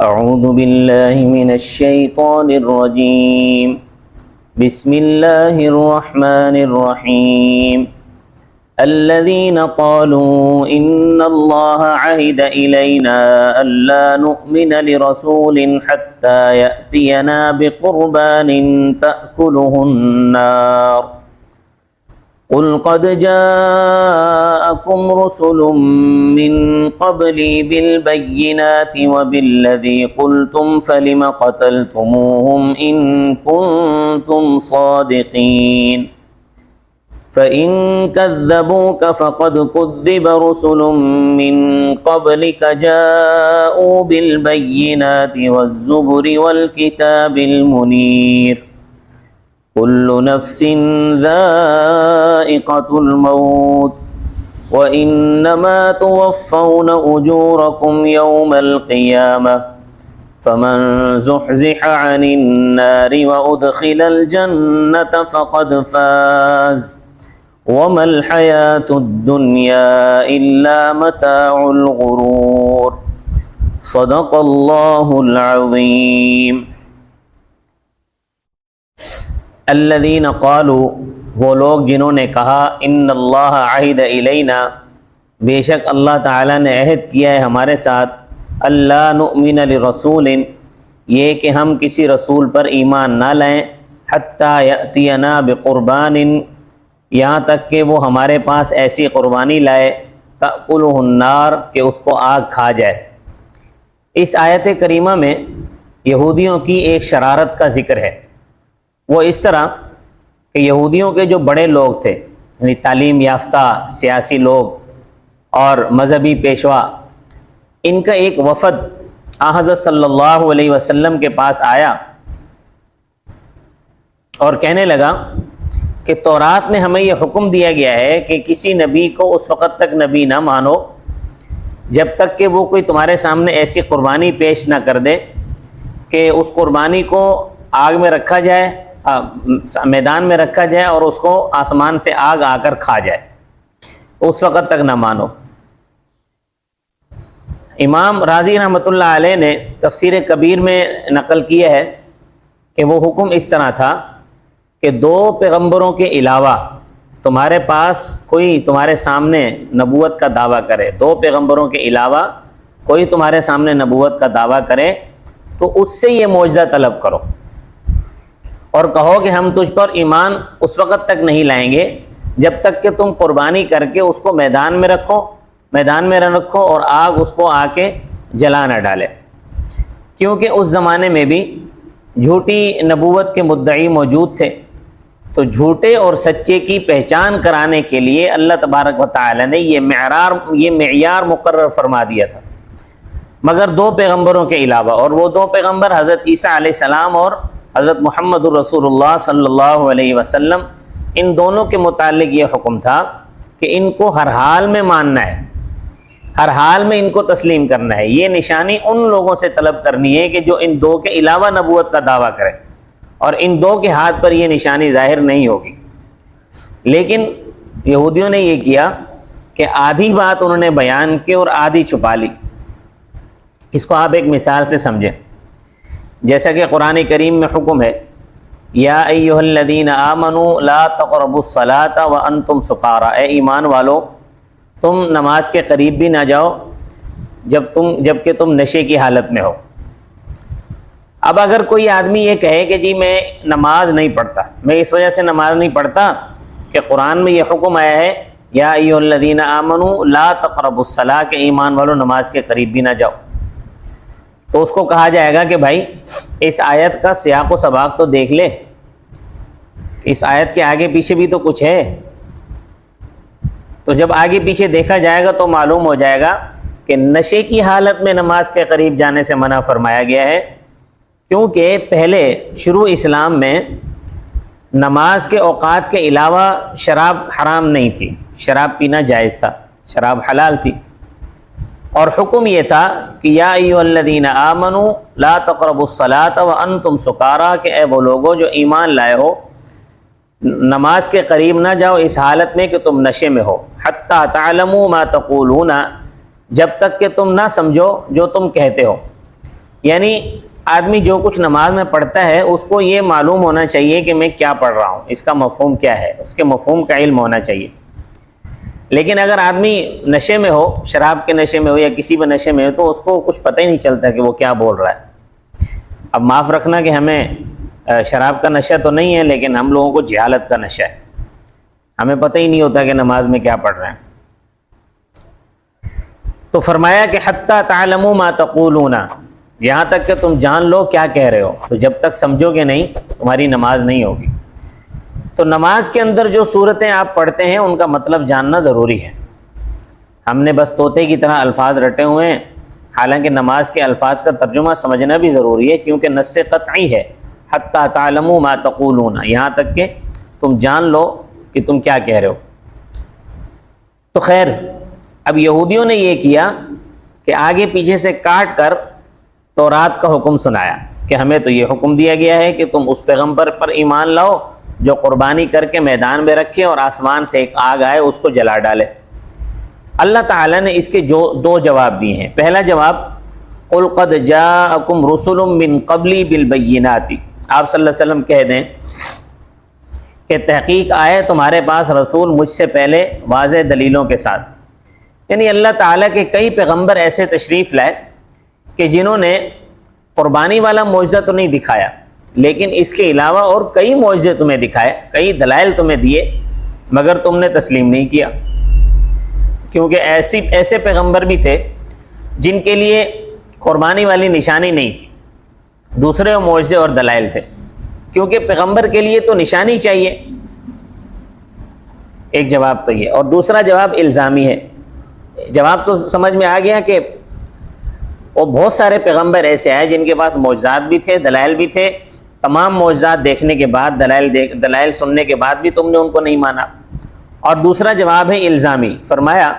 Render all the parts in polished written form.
اعوذ باللہ من الشیطان الرجیم بسم اللہ الرحمن الرحیم الذين قالوا إن الله عهد إلينا ألا نؤمن لرسول حتى يأتينا بقربان تأكله النار قل قد جاءكم رسل من قبلي بالبينات وبالذي قلتم فلم قتلتموهم إن كنتم صادقين فَإِن كَذَّبُوكَ فَقَدْ كُذِّبَ رُسُلٌ مِّن قَبْلِكَ جَاءُوا بِالْبَيِّنَاتِ وَالزُّبُرِ وَالْكِتَابِ الْمُنِيرِ كُلُّ نَفْسٍ ذَائِقَةُ الْمَوْتِ وَإِنَّمَا تُوَفَّوْنَ أُجُورَكُمْ يَوْمَ الْقِيَامَةِ فَمَن زُحْزِحَ عَنِ النَّارِ وَأُدْخِلَ الْجَنَّةَ فَقَدْ فَازَ وَمَا الْحَيَاةُ الدُّنْيَا إِلَّا مَتَاعُ الْغُرُورِ صدق اللہ العظیم۔ الذین قالوا، وہ لوگ جنہوں نے کہا، ان اللہ عہد الینا، بے شک اللہ تعالیٰ نے عہد کیا ہے ہمارے ساتھ، اللہ نؤمن لرسول، یہ کہ ہم کسی رسول پر ایمان نہ لائیں، حتی یأتینا بقربان، یہاں تک کہ وہ ہمارے پاس ایسی قربانی لائے، تأکلہ النار، کہ اس کو آگ کھا جائے۔ اس آیت کریمہ میں یہودیوں کی ایک شرارت کا ذکر ہے۔ وہ اس طرح کہ یہودیوں کے جو بڑے لوگ تھے، یعنی تعلیم یافتہ سیاسی لوگ اور مذہبی پیشوا، ان کا ایک وفد حضرت صلی اللہ علیہ وسلم کے پاس آیا اور کہنے لگا کہ تورات میں ہمیں یہ حکم دیا گیا ہے کہ کسی نبی کو اس وقت تک نبی نہ مانو جب تک کہ وہ کوئی تمہارے سامنے ایسی قربانی پیش نہ کر دے کہ اس قربانی کو آگ میں رکھا جائے، میدان میں رکھا جائے اور اس کو آسمان سے آگ آ کر کھا جائے، اس وقت تک نہ مانو۔ امام رازی رحمۃ اللہ علیہ نے تفسیر کبیر میں نقل کیا ہے کہ وہ حکم اس طرح تھا کہ 2 پیغمبروں کے علاوہ تمہارے پاس کوئی تمہارے سامنے نبوت کا دعویٰ کرے، 2 پیغمبروں کے علاوہ کوئی تمہارے سامنے نبوت کا دعویٰ کرے تو اس سے یہ معجزہ طلب کرو اور کہو کہ ہم تجھ پر ایمان اس وقت تک نہیں لائیں گے جب تک کہ تم قربانی کر کے اس کو میدان میں رکھو اور آگ اس کو آ کے جلا نہ ڈالے، کیونکہ اس زمانے میں بھی جھوٹی نبوت کے مدعی موجود تھے۔ تو جھوٹے اور سچے کی پہچان کرانے کے لیے اللہ تبارک و تعالی نے یہ معیار مقرر فرما دیا تھا، مگر 2 پیغمبروں کے علاوہ، اور وہ 2 پیغمبر حضرت عیسیٰ علیہ السلام اور حضرت محمد الرسول اللہ صلی اللہ علیہ وسلم، ان دونوں کے متعلق یہ حکم تھا کہ ان کو ہر حال میں ماننا ہے، ہر حال میں ان کو تسلیم کرنا ہے۔ یہ نشانی ان لوگوں سے طلب کرنی ہے کہ جو ان 2 کے علاوہ نبوت کا دعویٰ کریں، اور ان 2 کے ہاتھ پر یہ نشانی ظاہر نہیں ہوگی۔ لیکن یہودیوں نے یہ کیا کہ آدھی بات انہوں نے بیان کی اور آدھی چھپا لی۔ اس کو آپ ایک مثال سے سمجھیں، جیسا کہ قرآن کریم میں حکم ہے، یا ایھا الذین آمنوا لا تقربوا الصلاۃ وانتم سکارى، اے ایمان والو تم نماز کے قریب بھی نہ جاؤ جبکہ تم نشے کی حالت میں ہو۔ اب اگر کوئی آدمی یہ کہے کہ جی میں نماز نہیں پڑھتا، میں اس وجہ سے نماز نہیں پڑھتا کہ قرآن میں یہ حکم آیا ہے یا ایھا الذین آمنوا لا تقربوا الصلاۃ، کہ ایمان والو نماز کے قریب بھی نہ جاؤ، تو اس کو کہا جائے گا کہ بھائی اس آیت کا سیاق و سباق تو دیکھ لے، اس آیت کے آگے پیچھے بھی تو کچھ ہے۔ تو جب آگے پیچھے دیکھا جائے گا تو معلوم ہو جائے گا کہ نشے کی حالت میں نماز کے قریب جانے سے منع فرمایا گیا ہے، کیونکہ پہلے شروع اسلام میں نماز کے اوقات کے علاوہ شراب حرام نہیں تھی، شراب پینا جائز تھا، شراب حلال تھی، اور حکم یہ تھا کہ یا ایھا الذین آمنوا لا تقربوا الصلاۃ وانتم سکارى، کہ اے وہ لوگو جو ایمان لائے ہو نماز کے قریب نہ جاؤ اس حالت میں کہ تم نشے میں ہو، حتی تعلموا ما تقولون، جب تک کہ تم نہ سمجھو جو تم کہتے ہو۔ یعنی آدمی جو کچھ نماز میں پڑھتا ہے اس کو یہ معلوم ہونا چاہیے کہ میں کیا پڑھ رہا ہوں، اس کا مفہوم کیا ہے، اس کے مفہوم کا علم ہونا چاہیے۔ لیکن اگر آدمی نشے میں ہو، شراب کے نشے میں ہو یا کسی بھی نشے میں ہو، تو اس کو کچھ پتہ ہی نہیں چلتا کہ وہ کیا بول رہا ہے۔ اب معاف رکھنا کہ ہمیں شراب کا نشہ تو نہیں ہے، لیکن ہم لوگوں کو جہالت کا نشہ ہے، ہمیں پتہ ہی نہیں ہوتا کہ نماز میں کیا پڑھ رہے ہیں۔ تو فرمایا کہ حتی تعلموا ما تقولون، یہاں تک کہ تم جان لو کیا کہہ رہے ہو، تو جب تک سمجھو گے نہیں تمہاری نماز نہیں ہوگی۔ تو نماز کے اندر جو صورتیں آپ پڑھتے ہیں ان کا مطلب جاننا ضروری ہے۔ ہم نے بس طوطے کی طرح الفاظ رٹے ہوئے ہیں، حالانکہ نماز کے الفاظ کا ترجمہ سمجھنا بھی ضروری ہے، کیونکہ نص قطعی ہے حتی تعلموا ما تقولون، یہاں تک کہ تم جان لو کہ تم کیا کہہ رہے ہو۔ تو خیر، اب یہودیوں نے یہ کیا کہ آگے پیچھے سے کاٹ کر تورات کا حکم سنایا کہ ہمیں تو یہ حکم دیا گیا ہے کہ تم اس پیغمبر پر ایمان لاؤ جو قربانی کر کے میدان میں رکھے اور آسمان سے ایک آگ آئے اس کو جلا ڈالے۔ اللہ تعالیٰ نے اس کے دو جواب دیے ہیں۔ پہلا جواب، قل قد جاءکم رسل من قبلی بالبینات، آپ صلی اللہ علیہ وسلم کہہ دیں کہ تحقیق آئے تمہارے پاس رسول مجھ سے پہلے واضح دلیلوں کے ساتھ۔ یعنی اللہ تعالیٰ کے کئی پیغمبر ایسے تشریف لائے کہ جنہوں نے قربانی والا معجزہ تو نہیں دکھایا، لیکن اس کے علاوہ اور کئی معجزے تمہیں دکھائے، کئی دلائل تمہیں دیے، مگر تم نے تسلیم نہیں کیا، کیونکہ ایسے پیغمبر بھی تھے جن کے لیے قربانی والی نشانی نہیں تھی، دوسرے معجزے اور دلائل تھے، کیونکہ پیغمبر کے لیے تو نشانی چاہیے۔ ایک جواب تو یہ، اور دوسرا جواب الزامی ہے۔ جواب تو سمجھ میں آ گیا کہ وہ بہت سارے پیغمبر ایسے آئے جن کے پاس معجزات بھی تھے، دلائل بھی تھے، تمام معجزات دیکھنے کے بعد، دلائل سننے کے بعد بھی تم نے ان کو نہیں مانا۔ اور دوسرا جواب ہے الزامی، فرمایا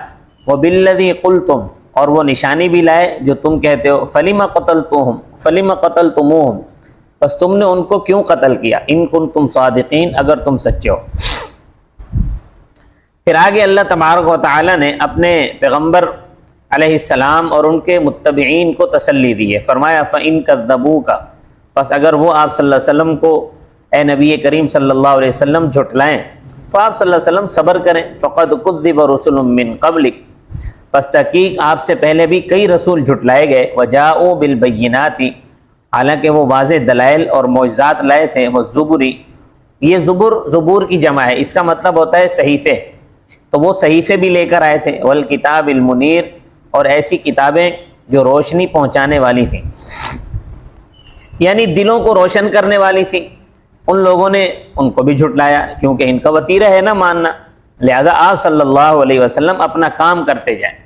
وَبِالَّذِي قُلْتُمْ، اور وہ نشانی بھی لائے جو تم کہتے ہو، فَلِمَ قَتَلْتُمُوهُمْ، بس تم نے ان کو کیوں قتل کیا، ان کنتم صادقین، اگر تم سچے ہو۔ پھر آگے اللہ تبارک و تعالی نے اپنے پیغمبر علیہ السلام اور ان کے متبعین کو تسلی دی ہے، فرمایا فَإِن كَذَّبُوكَ، پس اگر وہ آپ صلی اللہ علیہ وسلم کو، اے نبی کریم صلی اللہ علیہ وسلم، جھٹلائیں تو آپ صلی اللہ علیہ وسلم صبر کریں۔ فَقَدْ كُذِّبَ رُسُلٌ مِّن قَبْلِكَ، پس تحقیق آپ سے پہلے بھی کئی رسول جھٹلائے گئے، وَجَاءُوا بِالْبَيِّنَاتِ، حالانکہ وہ واضح دلائل اور معجزات لائے تھے، وَالزُّبُرِ، یہ زبور کی جمع ہے، اس کا مطلب ہوتا ہے صحیفے، تو وہ صحیفے بھی لے کر آئے تھے، وَالْكِتَابِ الْمُنِيرِ، اور ایسی کتابیں جو روشنی پہنچانے والی تھیں، یعنی دلوں کو روشن کرنے والی تھی۔ ان لوگوں نے ان کو بھی جھٹلایا، کیونکہ ان کا وتیرہ ہے نا ماننا، لہٰذا آپ صلی اللہ علیہ وسلم اپنا کام کرتے جائیں۔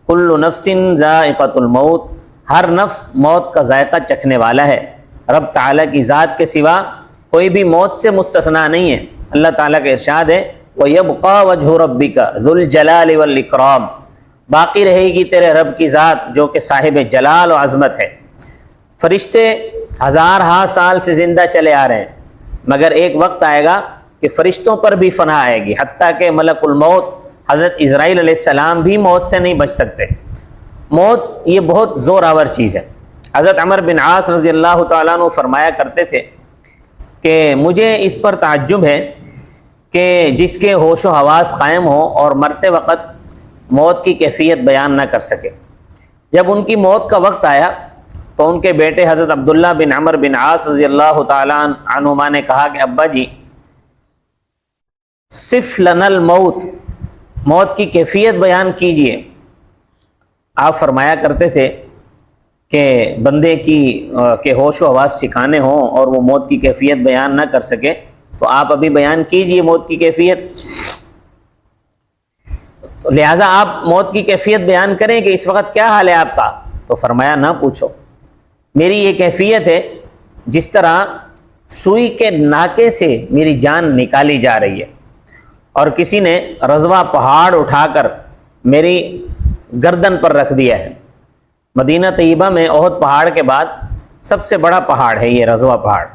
کل نفس ذائقۃ الموت، ہر نفس موت کا ذائقہ چکھنے والا ہے۔ رب تعالیٰ کی ذات کے سوا کوئی بھی موت سے مستثنا نہیں ہے۔ اللہ تعالیٰ کا ارشاد ہے وَيَبْقَى وَجْهُ رَبِّكَ ذُو الْجَلَالِ وَالْإِكْرَامِ، باقی رہے گی تیرے رب کی ذات جو کہ صاحب جلال و عظمت ہے۔ فرشتے ہزارہا سال سے زندہ چلے آ رہے ہیں، مگر ایک وقت آئے گا کہ فرشتوں پر بھی فنا آئے گی، حتیٰ کہ ملک الموت حضرت اسرائیل علیہ السلام بھی موت سے نہیں بچ سکتے۔ موت یہ بہت زور آور چیز ہے۔ حضرت عمر بن عاص رضی اللہ تعالیٰ عنہ فرمایا کرتے تھے کہ مجھے اس پر تعجب ہے کہ جس کے ہوش و حواس قائم ہوں اور مرتے وقت موت کی کیفیت بیان نہ کر سکے۔ جب ان کی موت کا وقت آیا تو ان کے بیٹے حضرت عبداللہ بن عمر بن عاص رضی اللہ تعالیٰ عنہما نے کہا کہ ابا جی صف لنا الموت، موت کی کیفیت بیان کیجئے۔ آپ فرمایا کرتے تھے کہ بندے کے ہوش و حواس ٹھکانے ہوں اور وہ موت کی کیفیت بیان نہ کر سکے تو آپ ابھی بیان کیجئے موت کی کیفیت۔ لہٰذا آپ موت کی کیفیت بیان کریں کہ اس وقت کیا حال ہے آپ کا، تو فرمایا نہ پوچھو، میری یہ کیفیت ہے جس طرح سوئی کے ناکے سے میری جان نکالی جا رہی ہے، اور کسی نے رضوہ پہاڑ اٹھا کر میری گردن پر رکھ دیا ہے۔ مدینہ طیبہ میں احد پہاڑ کے بعد سب سے بڑا پہاڑ ہے یہ رضوہ پہاڑ۔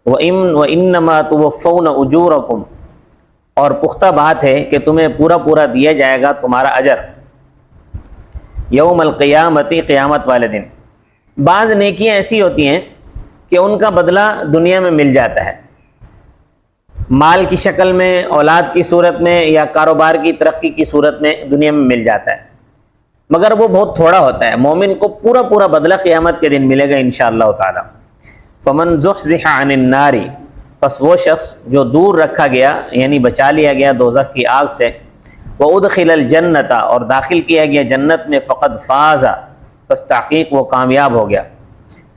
وَإِنَّمَا تُوَفَّوْنَ أُجُورَكُمْ، اور پختہ بات ہے کہ تمہیں پورا پورا دیا جائے گا تمہارا اجر، یوم القیامت، قیامت والے دن۔ بعض نیکیاں ایسی ہوتی ہیں کہ ان کا بدلہ دنیا میں مل جاتا ہے، مال کی شکل میں، اولاد کی صورت میں، یا کاروبار کی ترقی کی صورت میں دنیا میں مل جاتا ہے، مگر وہ بہت تھوڑا ہوتا ہے۔ مومن کو پورا پورا بدلہ قیامت کے دن ملے گا انشاءاللہ تعالی۔ فمن زحزح عن النار، پس وہ شخص جو دور رکھا گیا یعنی بچا لیا گیا دوزخ کی آگ سے، وادخل الجنت، اور داخل کیا گیا جنت میں، فقد فاز، پس تحقیق وہ کامیاب ہو گیا۔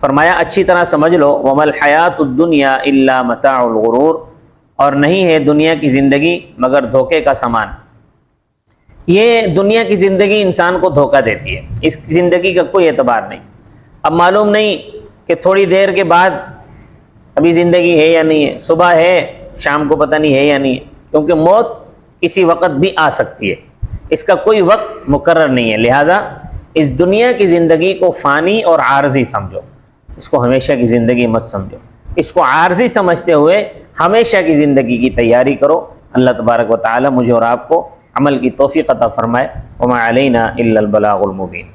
فرمایا اچھی طرح سمجھ لو، وما الحیات الدنیا الا متاع الغرور، اور نہیں ہے دنیا کی زندگی مگر دھوکے کا سامان۔ یہ دنیا کی زندگی انسان کو دھوکہ دیتی ہے، اس زندگی کا کوئی اعتبار نہیں۔ اب معلوم نہیں کہ تھوڑی دیر کے بعد ابھی زندگی ہے یا نہیں ہے، صبح ہے شام کو پتہ نہیں ہے یا نہیں ہے، کیونکہ موت کسی وقت بھی آ سکتی ہے، اس کا کوئی وقت مقرر نہیں ہے۔ لہٰذا اس دنیا کی زندگی کو فانی اور عارضی سمجھو، اس کو ہمیشہ کی زندگی مت سمجھو، اس کو عارضی سمجھتے ہوئے ہمیشہ کی زندگی کی تیاری کرو۔ اللہ تبارک و تعالی مجھے اور آپ کو عمل کی توفیق عطا فرمائے۔ وما علینا الا البلاغ المبین۔